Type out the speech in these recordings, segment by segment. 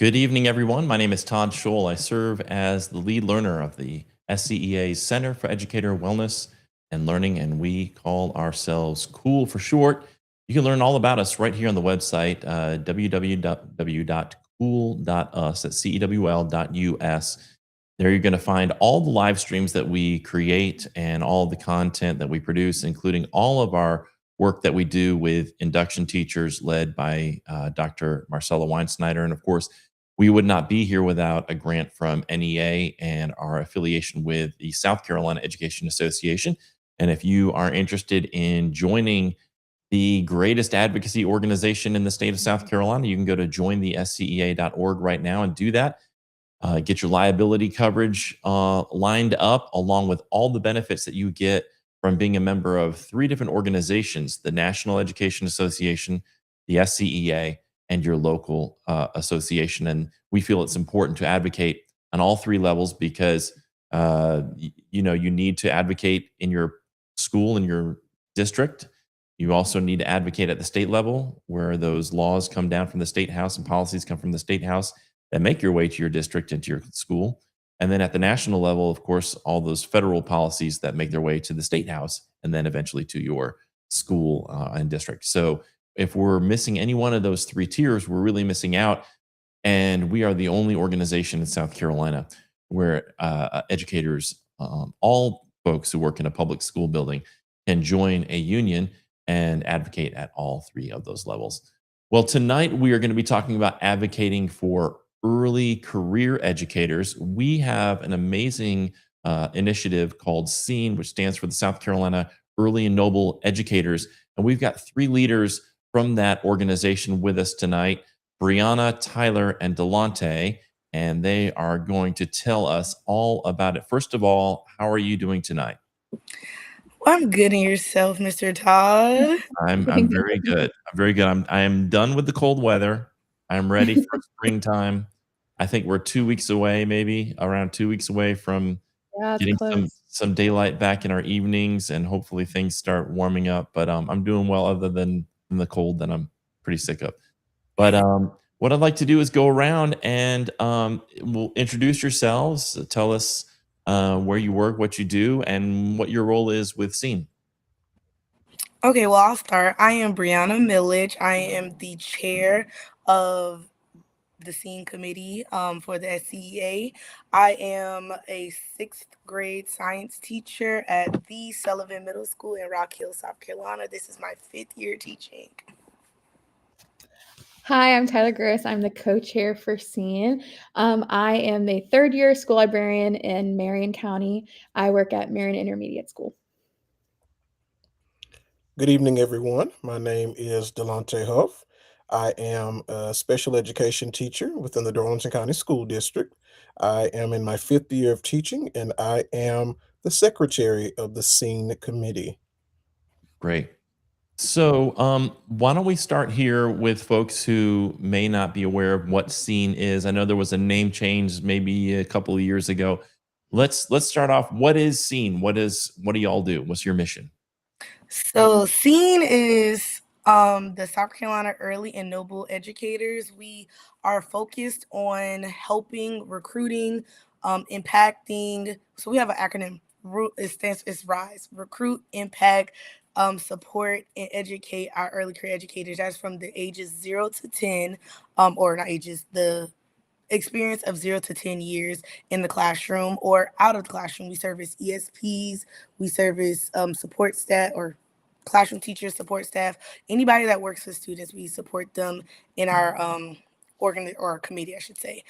Good evening, everyone. My name is Todd Scholl. I serve as the lead learner of the SCEA's Center for Educator Wellness and Learning, and we call ourselves COOL for short. You can learn all about us right here on the website, www.cool.us, at CEWL.us. There you're going to find all the live streams that we create and all the content that we produce, including all of our work that we do with induction teachers led by Dr. Marcella Weinsnyder. And of course, we would not be here without a grant from NEA and our affiliation with the South Carolina Education Association. And if you are interested in joining the greatest advocacy organization in the state of South Carolina, you can go to jointhescea.org right now and do that. Get your liability coverage lined up, along with all the benefits that you get from being a member of three different organizations: the National Education Association, the SCEA, and your local association. And we feel it's important to advocate on all three levels because you need to advocate in your school, in your district. You also need to advocate at the state level, where those laws come down from the state house and policies come from the state house that make your way to your district and to your school. And then at the national level, of course, all those federal policies that make their way to the state house and then eventually to your school and district. So if we're missing any one of those three tiers, we're really missing out. And we are the only organization in South Carolina where educators, all folks who work in a public school building, can join a union and advocate at all three of those levels. Well, tonight we are going to be talking about advocating for early career educators. We have an amazing initiative called SEEN, which stands for the South Carolina Early and Noble Educators. And we've got three leaders from that organization with us tonight: Brianna, Tyler, and Delonte. And they are going to tell us all about it. First of all, how are you doing tonight? I'm good in yourself, Mr. Todd. I'm very good. I'm very good. I am done with the cold weather. I'm ready for springtime. I think we're 2 weeks away, maybe around 2 weeks away from Yeah, it's getting some close. some daylight back in our evenings, and hopefully things start warming up. But I'm doing well, other than the cold that I'm pretty sick of. But what I'd like to do is go around and we'll introduce yourselves. Tell us where you work, what you do, and what your role is with SEEN. Okay, well, I'll start. I am Brianna Millage. I am the chair of the scene committee for the SCEA. I am a sixth grade science teacher at the Sullivan Middle School in Rock Hill, South Carolina. This is my 5th year teaching. Hi, I'm Tyler Gross. I'm the co-chair for SEEN. I am a third-year school librarian in Marion County. I work at Marion Intermediate School. Good evening, everyone. My name is Delonte Huff. I am a special education teacher within the Darlington County School District. I am in my 5th year of teaching, and I am the secretary of the SEEN committee. Great. So, why don't we start here with folks who may not be aware of what SEEN is? I know there was a name change maybe a couple of years ago. Let's start off. What is SEEN? What do y'all do? What's your mission? So, SEEN is the South Carolina Early and Noble Educators. We are focused on helping, recruiting, impacting. So we have an acronym. It's RISE: Recruit, Impact, Support, and Educate our early career educators. That's from the ages 0 to 10, or not ages, the experience of 0 to 10 years in the classroom or out of the classroom. We service ESPs, we service support staff or classroom teachers, support staff, anybody that works with students. We support them in our organ or committee, I should say.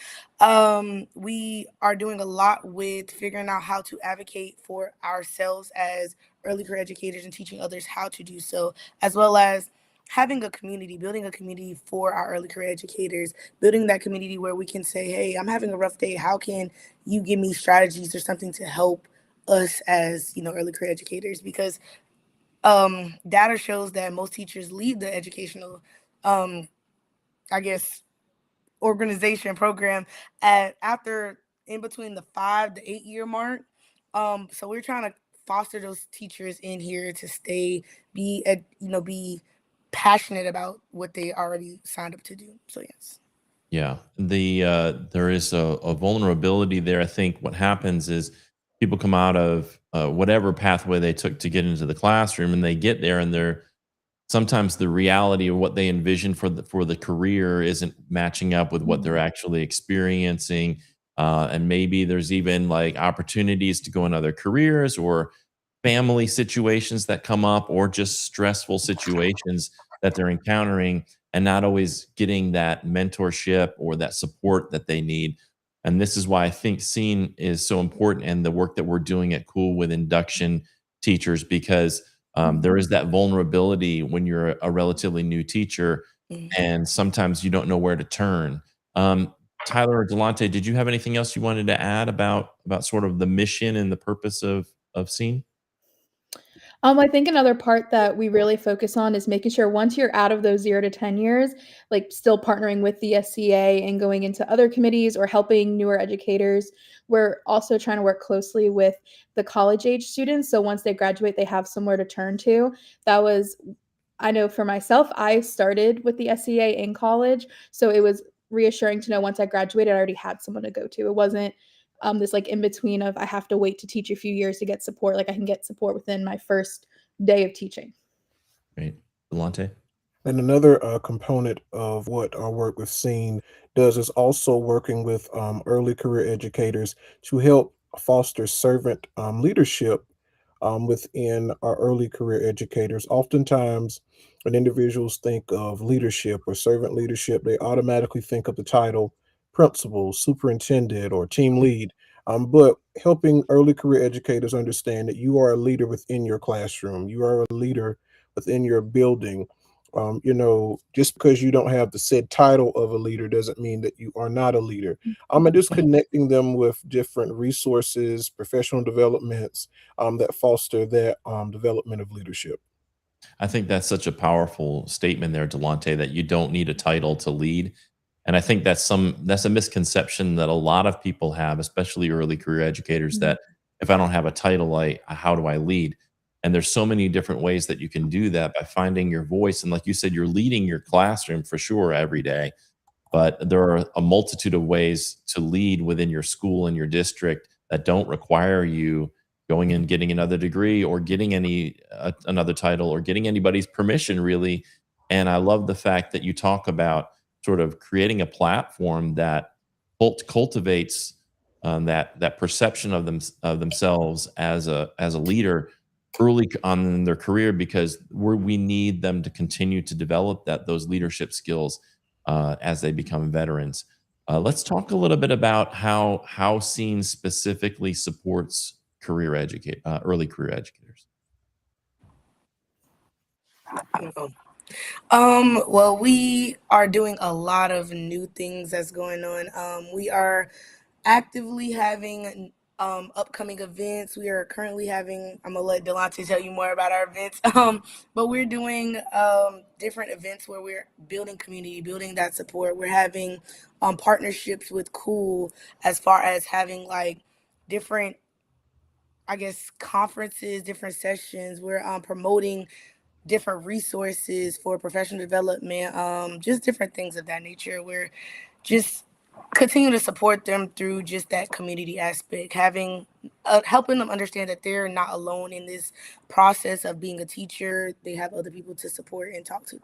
We are doing a lot with figuring out how to advocate for ourselves as early career educators and teaching others how to do so, as well as having a community, building a community for our early career educators, building that community where we can say, hey, I'm having a rough day. How can you give me strategies or something to help us as, early career educators? Because data shows that most teachers leave the educational, I guess, organization program after in between the 5 to 8 year mark. So we're trying to foster those teachers in here to stay, be passionate about what they already signed up to do. So yes. Yeah, there is a vulnerability there. I think what happens is people come out of whatever pathway they took to get into the classroom, and they get there, and they're sometimes the reality of what they envision for the career isn't matching up with what they're Mhm. actually experiencing. And maybe there's even like opportunities to go in other careers or family situations that come up or just stressful situations that they're encountering and not always getting that mentorship or that support that they need. And this is why I think scene is so important and the work that we're doing at Cool with induction teachers, because there Mhm. is that vulnerability when you're a relatively new teacher, Mhm. and sometimes you don't know where to turn. Um, Tyler or Delante, did you have anything else you wanted to add about sort of the mission and the purpose of Scene? I think another part that we really focus on is making sure once you're out of those 0 to 10 years, like, still partnering with the SCA and going into other committees or helping newer educators. We're also trying to work closely with the college age students, so once they graduate, they have somewhere to turn to. That was I know for myself, I started with the SCA in college, so it was reassuring to know once I graduated, I already had someone to go to. It wasn't, this, like, in between of I have to wait to teach a few years to get support, like, I can get support within my first day of teaching. Right. Delante? And another component of what our work with SEEN does is also working with early career educators to help foster servant leadership within our early career educators. Oftentimes, when individuals think of leadership or servant leadership, they automatically think of the title principal, superintendent, or team lead. But helping early career educators understand that you are a leader within your classroom, you are a leader within your building. Just because you don't have the said title of a leader doesn't mean that you are not a leader. And just Mhm. connecting them with different resources, professional developments that foster that development of leadership. I think that's such a powerful statement there, Delante, that you don't need a title to lead. And I think that's a misconception that a lot of people have, especially early career educators, Mhm. that if I don't have a title, how do I lead? And there's so many different ways that you can do that by finding your voice. And like you said, you're leading your classroom for sure every day, but there are a multitude of ways to lead within your school and your district that don't require you going and getting another degree or getting another title or getting anybody's permission really. And I love the fact that you talk about sort of creating a platform that cultivates that perception of themselves as a leader early on in their career, because we need them to continue to develop those leadership skills as they become veterans. Let's talk a little bit about how Scene specifically supports early career educators. Well, we are doing a lot of new things that's going on. We are actively having upcoming events. We are currently having, I'm gonna let Delonte tell you more about our events. But we're doing different events where we're building community, building that support. We're having partnerships with Cool as far as having like different, I guess, conferences, different sessions. We're promoting different resources for professional development, just different things of that nature. We're just continue to support them through just that community aspect, having helping them understand that they're not alone in this process of being a teacher. They have other people to support and talk to.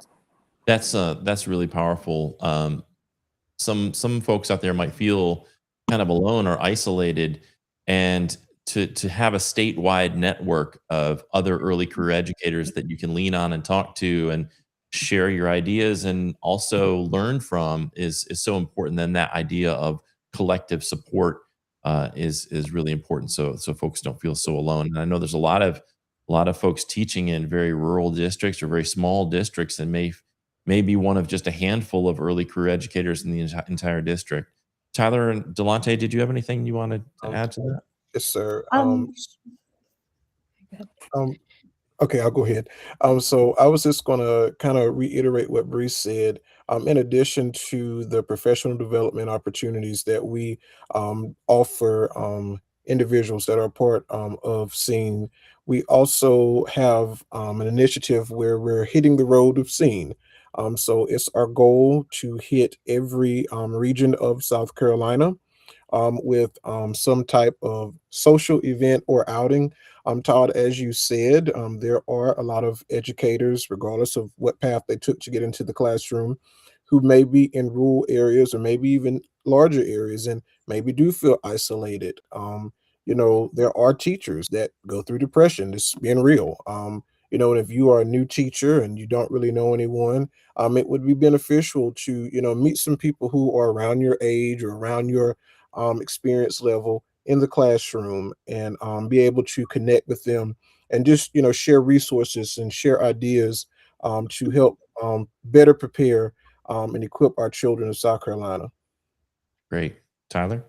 That's really powerful. Some folks out there might feel kind of alone or isolated, and to have a statewide network of other early career educators that you can lean on and talk to and share your ideas and also learn from is so important. Then that idea of collective support is really important, so folks don't feel so alone. And I know there's a lot of folks teaching in very rural districts or very small districts and may be one of just a handful of early career educators in the entire district. Tyler and Delante, did you have anything you wanted to Um, add to that? yes, sir. Um, Um, Okay, I'll go ahead. So I was just gonna kind of reiterate what Bree said. In addition to the professional development opportunities that we offer individuals that are part of Scene, we also have an initiative where we're hitting the road of Scene. So it's our goal to hit every region of South Carolina with some type of social event or outing. Todd, as you said, there are a lot of educators, regardless of what path they took to get into the classroom, who may be in rural areas or maybe even larger areas and maybe do feel isolated. There are teachers that go through depression, just being real. And if you are a new teacher and you don't really know anyone, it would be beneficial to, meet some people who are around your age or around your experience level in the classroom and be able to connect with them and just share resources and share ideas to help better prepare and equip our children of South Carolina. Great. Tyler?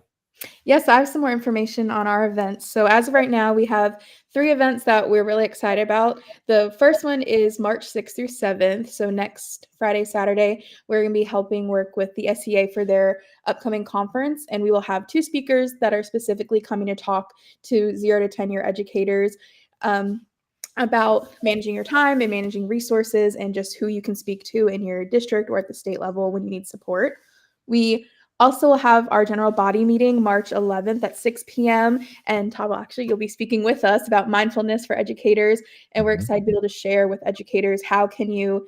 Yes, I have some more information on our events. So as of right now, we have 3 events that we're really excited about. The first one is March 6th through 7th. So next Friday, Saturday, we're going to be helping work with the SEA for their upcoming conference. And we will have 2 speakers that are specifically coming to talk to 0 to 10-year educators about managing your time and managing resources and just who you can speak to in your district or at the state level when you need support. We also have our general body meeting March 11th at 6 p.m. And Tom, actually, you'll be speaking with us about mindfulness for educators. And we're excited to be able to share with educators how can you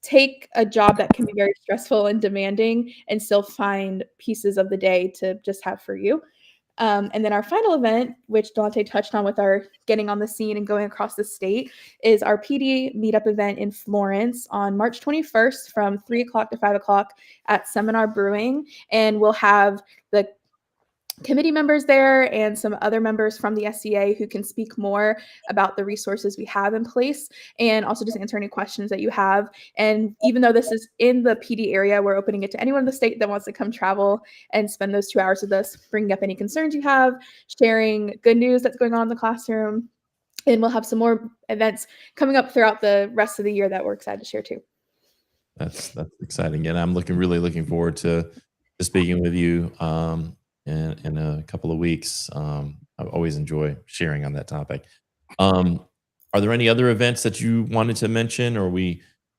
take a job that can be very stressful and demanding and still find pieces of the day to just have for you. And then our final event, which Dante touched on with our getting on the scene and going across the state, is our PD meetup event in Florence on March 21st from 3 o'clock to 5 o'clock at Seminar Brewing. And we'll have the committee members there and some other members from the SCA who can speak more about the resources we have in place and also just answer any questions that you have. And even though this is in the PD area, we're opening it to anyone in the state that wants to come travel and spend those 2 hours with us, bringing up any concerns you have, sharing good news that's going on in the classroom. And we'll have some more events coming up throughout the rest of the year that we're excited to share too. That's exciting. And I'm really looking forward to speaking with you in a couple of weeks. I always enjoy sharing on that topic. Are there any other events that you wanted to mention, or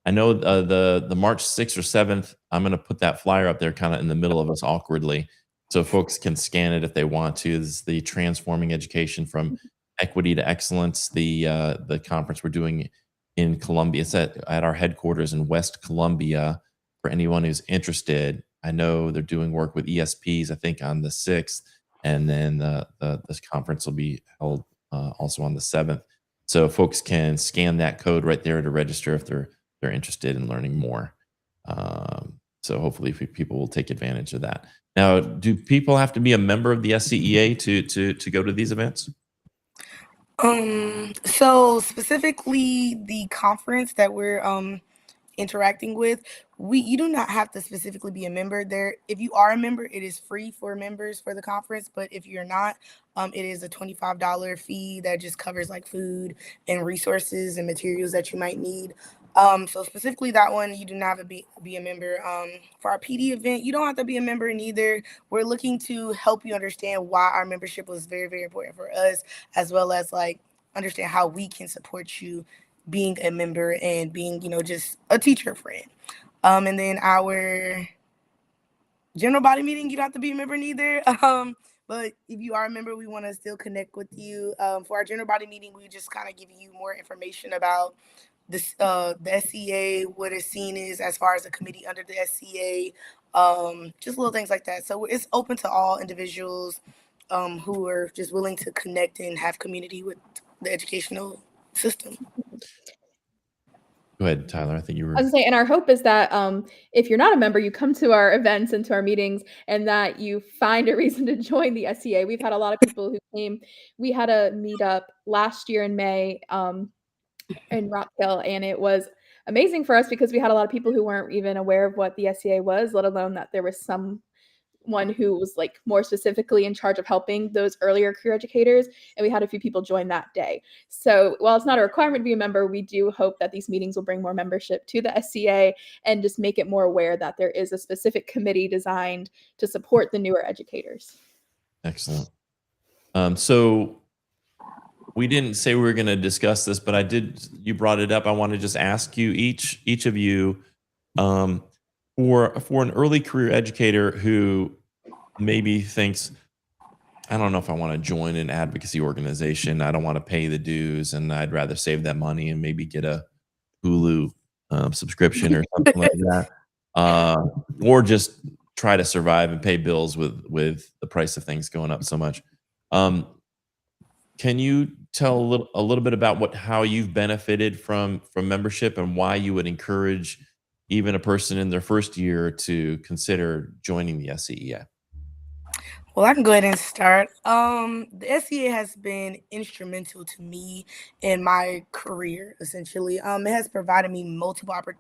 I know the March 6th or 7th, I'm going to put that flyer up there kind of in the middle of us awkwardly so folks can scan it if they want to. This is the Transforming Education from Equity to Excellence, the conference we're doing in Columbia. It's at our headquarters in West Columbia for anyone who's interested. I know they're doing work with ESPs, I think, on the 6th, and then this conference will be held also on the 7th. So folks can scan that code right there to register if they're interested in learning more. So hopefully people will take advantage of that. Now, do people have to be a member of the SCEA to go to these events? So specifically the conference that we're interacting with, you do not have to specifically be a member there. If you are a member, it is free for members for the conference, but if you're not, it is a $25 fee that just covers like food and resources and materials that you might need. So specifically that one, you do not have to be a member. For our PD event, you don't have to be a member neither. We're looking to help you understand why our membership was very, very important for us, as well as like understand how we can support you being a member and being, just a teacher friend. And then our general body meeting, you don't have to be a member neither. But if you are a member, we want to still connect with you. For our general body meeting, we just kind of give you more information about this, the SCA, what a scene is as far as a committee under the SCA, just little things like that. So it's open to all individuals who are just willing to connect and have community with the educational system. Go ahead, Tyler. I think you were. I was gonna say, and our hope is that if you're not a member, you come to our events and to our meetings, and that you find a reason to join the SCA. We've had a lot of people who came. We had a meetup last year in May in Rock Hill, and it was amazing for us because we had a lot of people who weren't even aware of what the SCA was, let alone that there was someone who was like more specifically in charge of helping those earlier career educators. And we had a few people join that day. So while it's not a requirement to be a member, we do hope that these meetings will bring more membership to the SCA and just make it more aware that there is a specific committee designed to support the newer educators. Excellent. So we didn't say we were going to discuss this, but you brought it up. I want to just ask you, each of you, Um, for an early career educator who maybe thinks, I don't know if I want to join an advocacy organization. I don't want to pay the dues, and I'd rather save that money and maybe get a Hulu subscription or something like that, uh, or just try to survive and pay bills with the price of things going up so much. Um, can you tell a little bit about how you've benefited from membership and why you would encourage even a person in their first year to consider joining the SCEA? Well, I can go ahead and start. The SEA has been instrumental to me in my career, essentially. It has provided me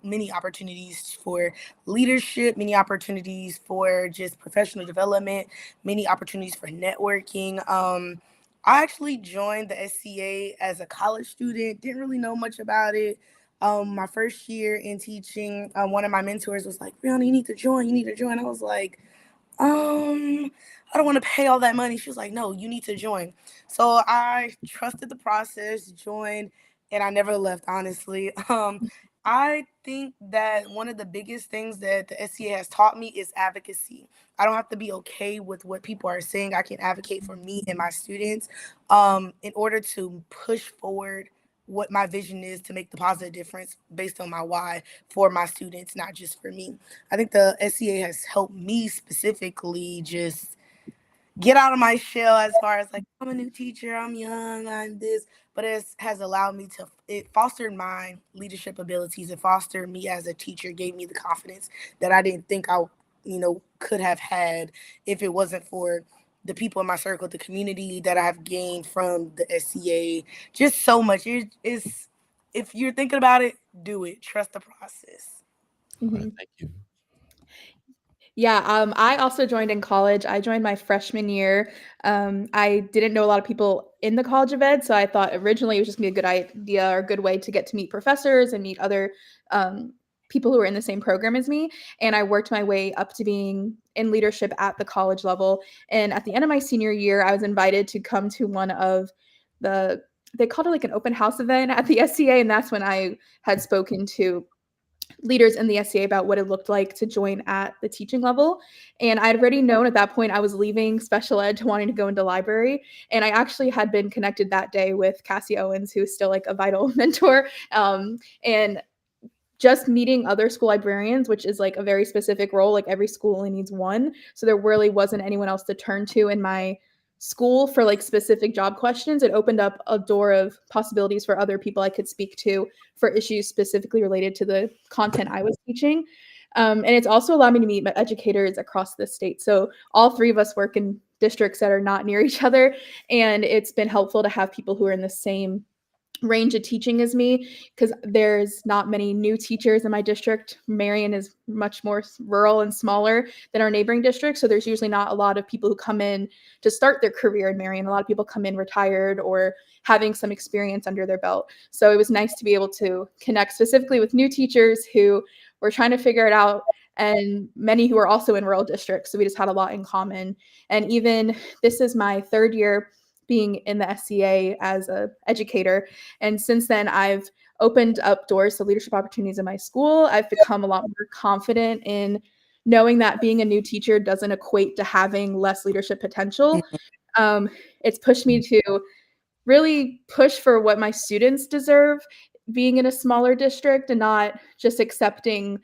many opportunities for leadership, many opportunities for just professional development, many opportunities for networking. I actually joined the SCA as a college student, didn't really know much about it. My first year in teaching, one of my mentors was like, Brianna, you need to join, you need to join. I was like, I don't want to pay all that money. She was like, no, you need to join. So I trusted the process, joined, and I never left, honestly. I think that one of the biggest things that the SCA has taught me is advocacy. I don't have to be okay with what people are saying. I can advocate for me and my students in order to push forward what my vision is to make the positive difference based on my why for my students, not just for me. I think the SCA has helped me specifically just get out of my shell as far as like I'm a new teacher, I'm young, I'm this, but it has allowed me to it fostered my leadership abilities. It fostered me as a teacher, gave me the confidence that I didn't think I could have had if it wasn't for the people in my circle, the community that I've gained from the SCA. Just so much. It's if you're thinking about it, do it. Trust the process. All right, Mhm. thank you. Yeah, I also joined in college. I joined my freshman year. I didn't know a lot of people in the College of Ed, so I thought originally it was just gonna be a good idea or a good way to get to meet professors and meet other um, people who were in the same program as me. And I worked my way up to being in leadership at the college level. And at the end of my senior year, I was invited to come to one of the they called it like an open house event at the SCA, and that's when I had spoken to leaders in the SCA about what it looked like to join at the teaching level. And I'd already known at that point I was leaving special ed to wanting to go into library. And I actually had been connected that day with Cassie Owens, who is still like a vital mentor. And just meeting other school librarians, which is like a very specific role, like every school only needs one. So there really wasn't anyone else to turn to in my school for like specific job questions. It opened up a door of possibilities for other people I could speak to for issues specifically related to the content I was teaching. And it's also allowed me to meet educators across the state. So all three of us work in districts that are not near each other. And it's been helpful to have people who are in the same range of teaching as me because there's not many new teachers in my district. Marion is much more rural and smaller than our neighboring district, so there's usually not a lot of people who come in to start their career in Marion. A lot of people come in retired or having some experience under their belt. So it was nice to be able to connect specifically with new teachers who were trying to figure it out, and many who are also in rural districts. So we just had a lot in common. And even this is my third year being in the SCA as an educator. And since then, I've opened up doors to leadership opportunities in my school. I've become a lot more confident in knowing that being a new teacher doesn't equate to having less leadership potential. Um, it's pushed me to really push for what my students deserve being in a smaller district and not just accepting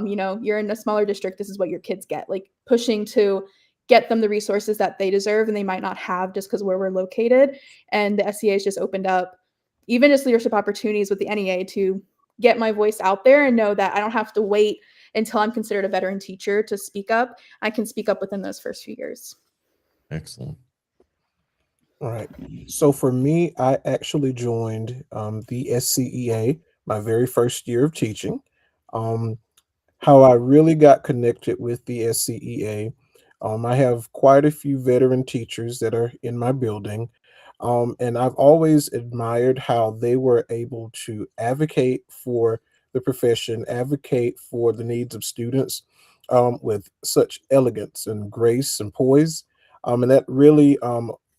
you're in a smaller district, this is what your kids get, like pushing to get them the resources that they deserve and they might not have just because where we're located. And the SCA has just opened up even just leadership opportunities with the NEA to get my voice out there and know that I don't have to wait until I'm considered a veteran teacher to speak up. I can speak up within those first few years. Excellent. All right. So for me, I actually joined the SCEA my very first year of teaching. Um, how I really got connected with the SCEA. I have quite a few veteran teachers that are in my building, and I've always admired how they were able to advocate for the profession, advocate for the needs of students with such elegance and grace and poise. And that really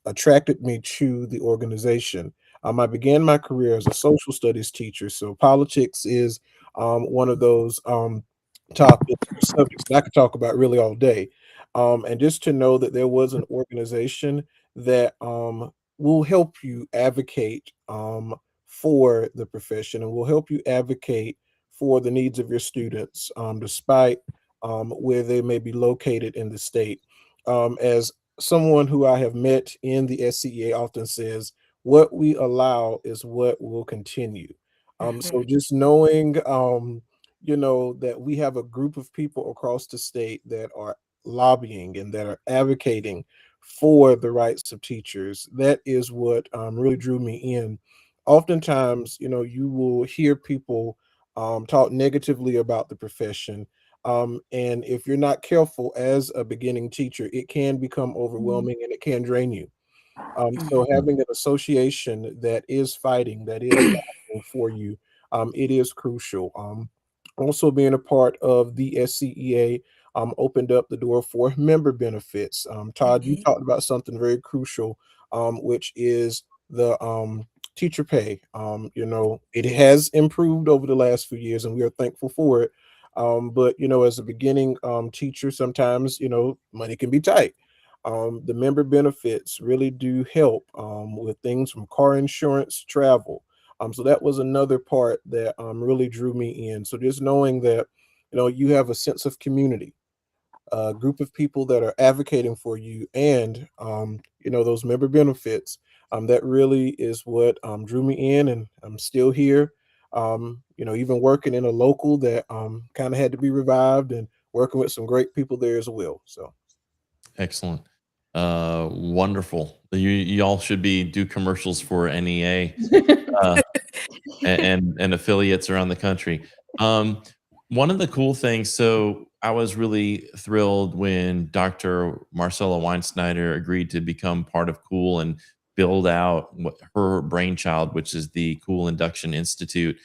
attracted me to the organization. I began my career as a social studies teacher, so politics is one of those topics, subjects that I could talk about really all day. And just to know that there was an organization that will help you advocate for the profession and will help you advocate for the needs of your students, despite where they may be located in the state. As someone who I have met in the SCEA often says, what we allow is what will continue. So Mhm. just knowing, that we have a group of people across the state that are lobbying and that are advocating for the rights of teachers, that is what really drew me in. Oftentimes, you will hear people talk negatively about the profession. And if you're not careful as a beginning teacher, it can become Mhm. overwhelming and it can drain you. So Mhm. having an association that is fighting, that is lobbying for you, it is crucial. Also being a part of the SCEA opened up the door for member benefits. Todd, you Mhm. talked about something very crucial, which is the teacher pay. It has improved over the last few years, and we are thankful for it. But as a beginning teacher, sometimes money can be tight. The member benefits really do help with things from car insurance, travel. So that was another part that really drew me in. So just knowing that, you have a sense of community, a group of people that are advocating for you, and those member benefits. That really is what drew me in, and I'm still here. Even working in a local that kind of had to be revived, and working with some great people there as well. So. Excellent. Wonderful. Y'all should be do commercials for NEA. Uh, and affiliates around the country. Um, One of the cool things, so I was really thrilled when Dr. Marcella Weinsnyder agreed to become part of Cool and build out her brainchild, which is the Cool Induction Institute.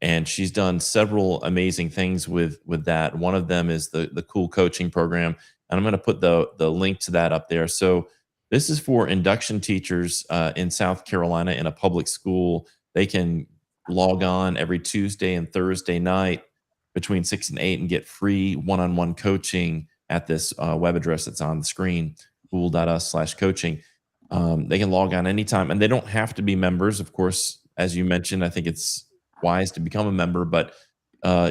And she's done several amazing things with that. One of them is the Cool Coaching Program, and I'm going to put the link to that up there. So this is for induction teachers in South Carolina in a public school. They can log on every Tuesday and Thursday night between 6 and 8 and get free one-on-one coaching at this web address that's on the screen, cool.us/coaching. They can log on anytime and they don't have to be members. Of course, as you mentioned, I think it's wise to become a member, but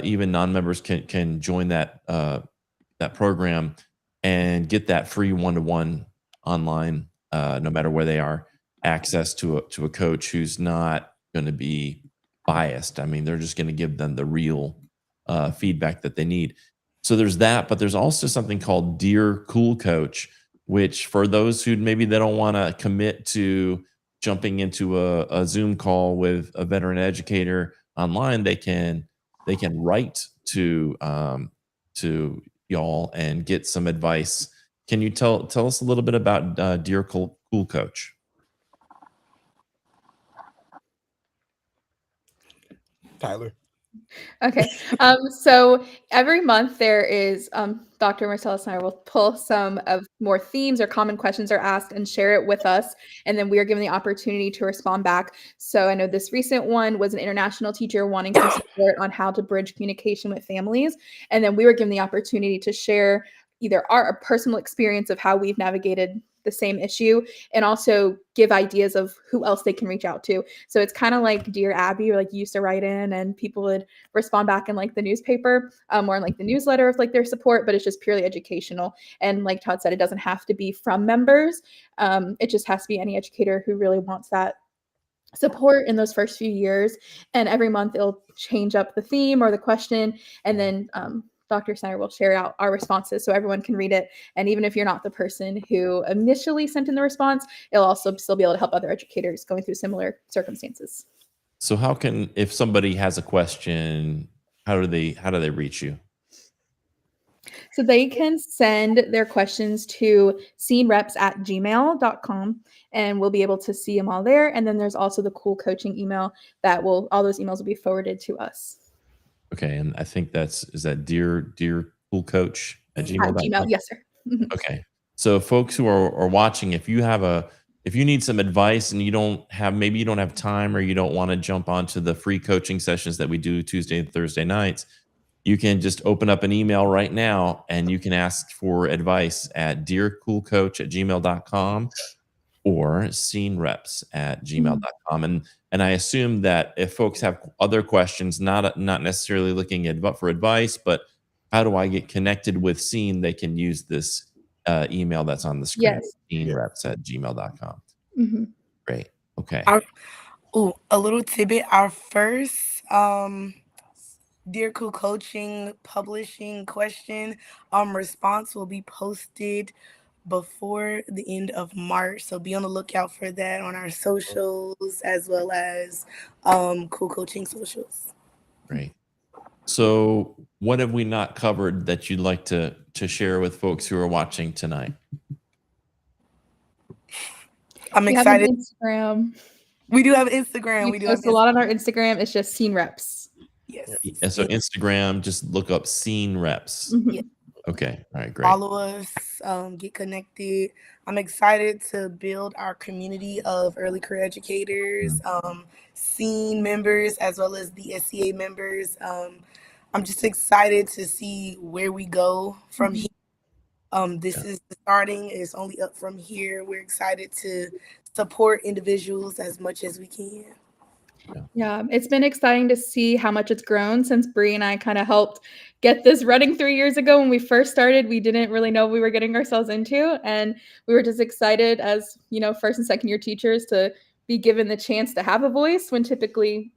even non-members can join that program and get that free one-to-one online, no matter where they are, access to a coach who's not going to be biased. I mean, they're just going to give them the real feedback that they need. So there's that, but there's also something called Dear Cool Coach, which for those who maybe they don't want to commit to jumping into a Zoom call with a veteran educator online, they can write to y'all and get some advice. Can you tell us a little bit about Dear Cool Coach? Tyler. Okay. So every month there is Dr. Marcellus and I will pull some of more themes or common questions are asked and share it with us. And then we are given the opportunity to respond back. So I know this recent one was an international teacher wanting some support on how to bridge communication with families. And then we were given the opportunity to share either our personal experience of how we've navigated the same issue and also give ideas of who else they can reach out to. So it's kind of like Dear Abby, or like you used to write in and people would respond back in like the newspaper or in like the newsletter of like their support, but it's just purely educational. And like Todd said, it doesn't have to be from members. It just has to be any educator who really wants that support in those first few years. And every month it'll change up the theme or the question. And then Dr. Snyder will share out our responses so everyone can read it. And even if you're not the person who initially sent in the response, it'll also still be able to help other educators going through similar circumstances. So how can if somebody has a question, how do they reach you? So they can send their questions to scenereps@gmail.com and we'll be able to see them all there. And then there's also the cool coaching email that all those emails will be forwarded to us Okay, and I think is that dear cool coach at at Gmail. gmail.com? Yes, sir. Mhm. Okay. So folks who are watching, if you need some advice and maybe you don't have time or you don't want to jump onto the free coaching sessions that we do Tuesday and Thursday nights, you can just open up an email right now and you can ask for advice at dearcoolcoach@gmail.com or scenereps@gmail.com. And I assume that if folks have other questions, not necessarily looking for advice, but how do I get connected with Scene, they can use this email that's on the screen, Yes. scenereps@gmail.com. Hmm. Great. Okay. A little tidbit. Our first Dear Cool Coaching publishing question response will be posted before the end of March. So be on the lookout for that on our socials as well as Cool Coaching socials. Great. So what have we not covered that you'd like to share with folks who are watching tonight? I'm We have an excited. Instagram. We do have Instagram. We post a lot on our Instagram. It's just Scene Reps. Yes. And so Instagram, just look up Scene Reps. Mhm. Yeah. Okay. All right. Great. Follow us, get connected. I'm excited to build our community of early career educators, scene members, as well as the SCA members. I'm just excited to see where we go from here. This is the starting. It's only up from here. We're excited to support individuals as much as we can. Yeah, it's been exciting to see how much it's grown since Bree and I kind of helped get this running 3 years ago. When we first started, we didn't really know what we were getting ourselves into, and we were just excited as, first and second year teachers to be given the chance to have a voice when typically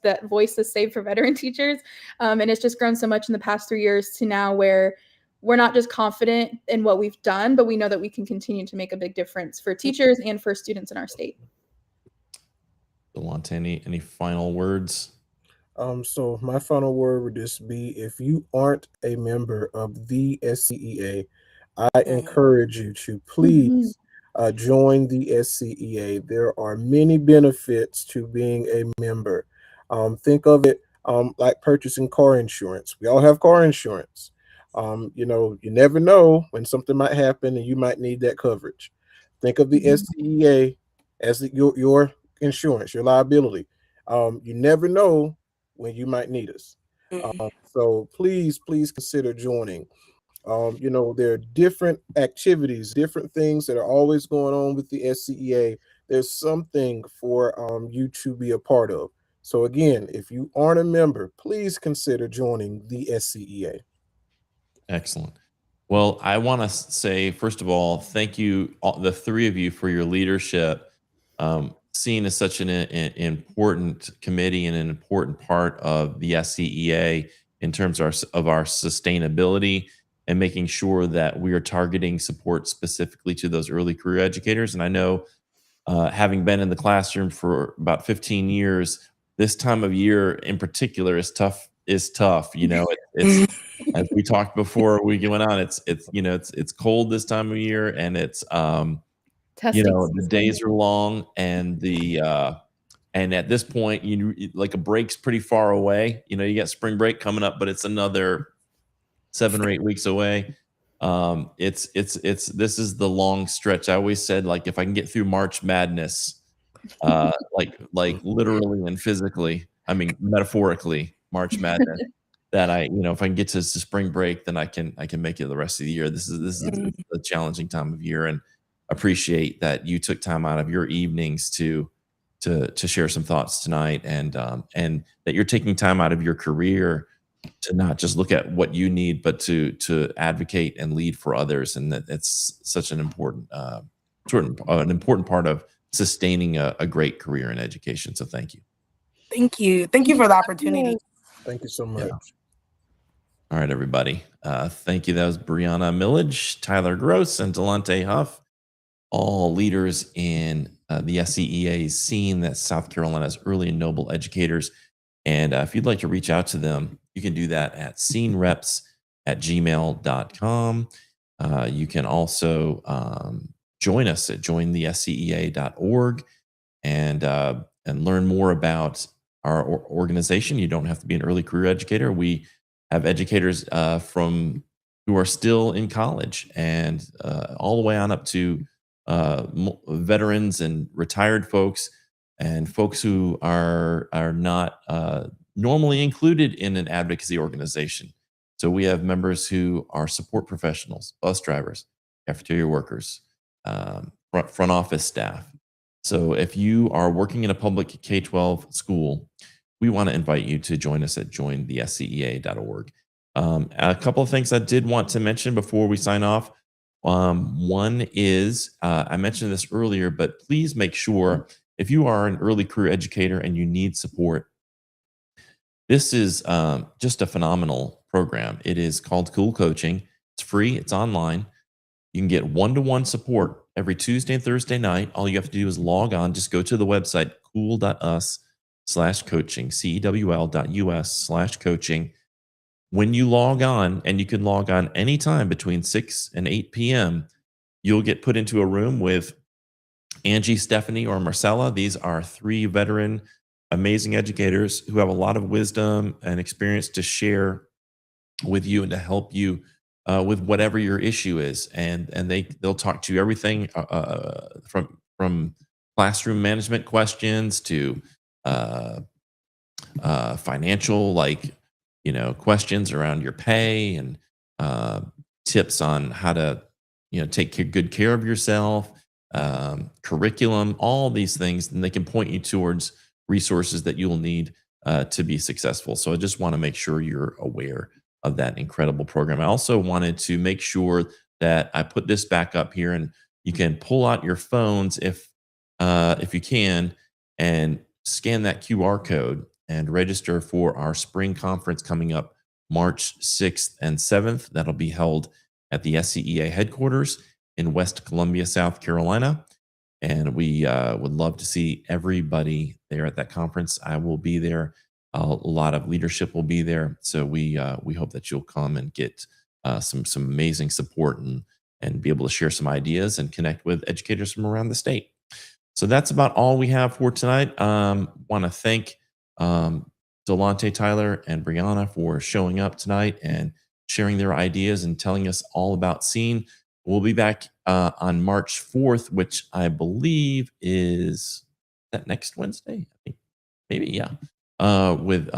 that voice is saved for veteran teachers. And it's just grown so much in the past 3 years to now where we're not just confident in what we've done, but we know that we can continue to make a big difference for teachers and for students in our state. Delonte, any final words? So my final word would just be, if you aren't a member of the SCEA, I encourage you to please join the SCEA. There are many benefits to being a member. Think of it like purchasing car insurance. We all have car insurance. You never know when something might happen and you might need that coverage. Think of the SCEA as your insurance, your liability. You never know when you might need us. So please consider joining. There are different activities, different things that are always going on with the SCEA. There's something for you to be a part of. So again, if you aren't a member, please consider joining the SCEA. Excellent. Well, I want to say, first of all, thank you, the three of you, for your leadership. Seen as such an important committee and an important part of the SCEA in terms of our sustainability and making sure that we are targeting support specifically to those early career educators. And I know, having been in the classroom for about 15 years, this time of year in particular is tough. It's as we talked before we went on, it's cold this time of year, and it's the days are long, and and at this point, like a break's pretty far away. You got spring break coming up, but it's another 7 or 8 weeks away. This is the long stretch. I always said, like, if I can get through March Madness, like literally and physically, I mean metaphorically, March Madness, that if I can get to spring break, then I can make it the rest of the year. This is a challenging time of year, and appreciate that you took time out of your evenings to share some thoughts tonight, and that you're taking time out of your career to not just look at what you need, but to advocate and lead for others. And that it's such an important part of sustaining a great career in education. So thank you. Thank you for the opportunity. Thank you so much. Yeah. All right, everybody. Thank you. That was Brianna Millage, Tyler Gross, and Delonte Huff, all leaders in the SCEA's Scene, that's South Carolina's early and noble educators. And if you'd like to reach out to them, you can do that at scenereps@gmail.com. You can also join us at jointhescea.org and learn more about our organization. You don't have to be an early career educator. We have educators from who are still in college, and all the way on up to veterans and retired folks, and folks who are not normally included in an advocacy organization. So we have members who are support professionals, bus drivers, cafeteria workers, front office staff. So if you are working in a public K-12 school, we want to invite you to join us at jointhescea.org. A couple of things I did want to mention before we sign off. One is, I mentioned this earlier, but please make sure if you are an early career educator and you need support, this is just a phenomenal program. It is called Cool Coaching. It's free. It's online. You can get one-to-one support every Tuesday and Thursday night. All you have to do is log on. Just go to the website, cool.us/coaching, CEWL.us/coaching. When you log on, and you can log on anytime between 6 and 8 p.m., you'll get put into a room with Angie, Stephanie, or Marcella. These are 3 veteran, amazing educators who have a lot of wisdom and experience to share with you and to help you with whatever your issue is. And they'll talk to you everything from classroom management questions to financial, like, questions around your pay and tips on how to, take good care of yourself, curriculum, all these things. And they can point you towards resources that you'll need to be successful. So I just want to make sure you're aware of that incredible program. I also wanted to make sure that I put this back up here, and you can pull out your phones if you can, and scan that QR code and register for our spring conference coming up March 6th and 7th. That'll be held at the SCEA headquarters in West Columbia, South Carolina. And we would love to see everybody there at that conference. I will be there. A lot of leadership will be there. So we hope that you'll come and get some amazing support and be able to share some ideas and connect with educators from around the state. So that's about all we have for tonight. Want to thank Delonte, Tyler, and Brianna for showing up tonight and sharing their ideas and telling us all about SEEN. We'll be back on March 4th, which I believe is that next Wednesday. I think maybe, yeah, with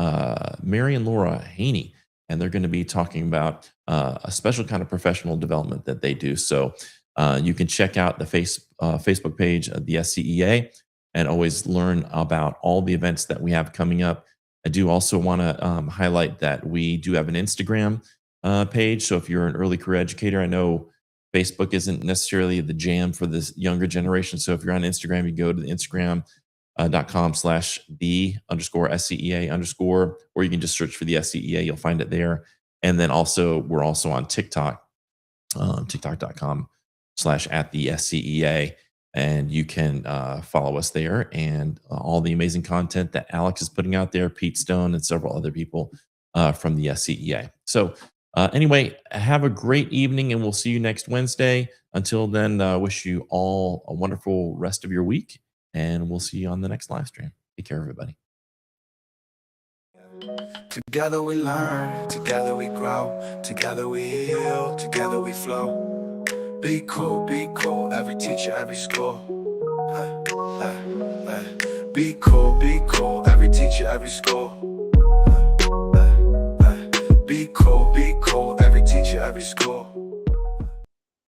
Mary and Laura Haney, and they're going to be talking about a special kind of professional development that they do. So you can check out the Facebook page of the SCEA and always learn about all the events that we have coming up. I do also want to highlight that we do have an Instagram page. So if you're an early career educator, I know Facebook isn't necessarily the jam for this younger generation. So if you're on Instagram, you go to the Instagram.com/the_SCEA_, or you can just search for the SCEA. You'll find it there. And then we're also on TikTok, TikTok.com/@the_SCEA. And you can follow us there, and all the amazing content that Alex is putting out there, Pete Stone, and several other people from the SCEA. So anyway, have a great evening, and we'll see you next Wednesday. Until then, wish you all a wonderful rest of your week, and we'll see you on the next live stream. Take care, everybody. Together we learn, together we grow, together we heal, together we flow. Be cool, every teacher, every school. Be cool, every teacher, every school. Be cool, every teacher, every school.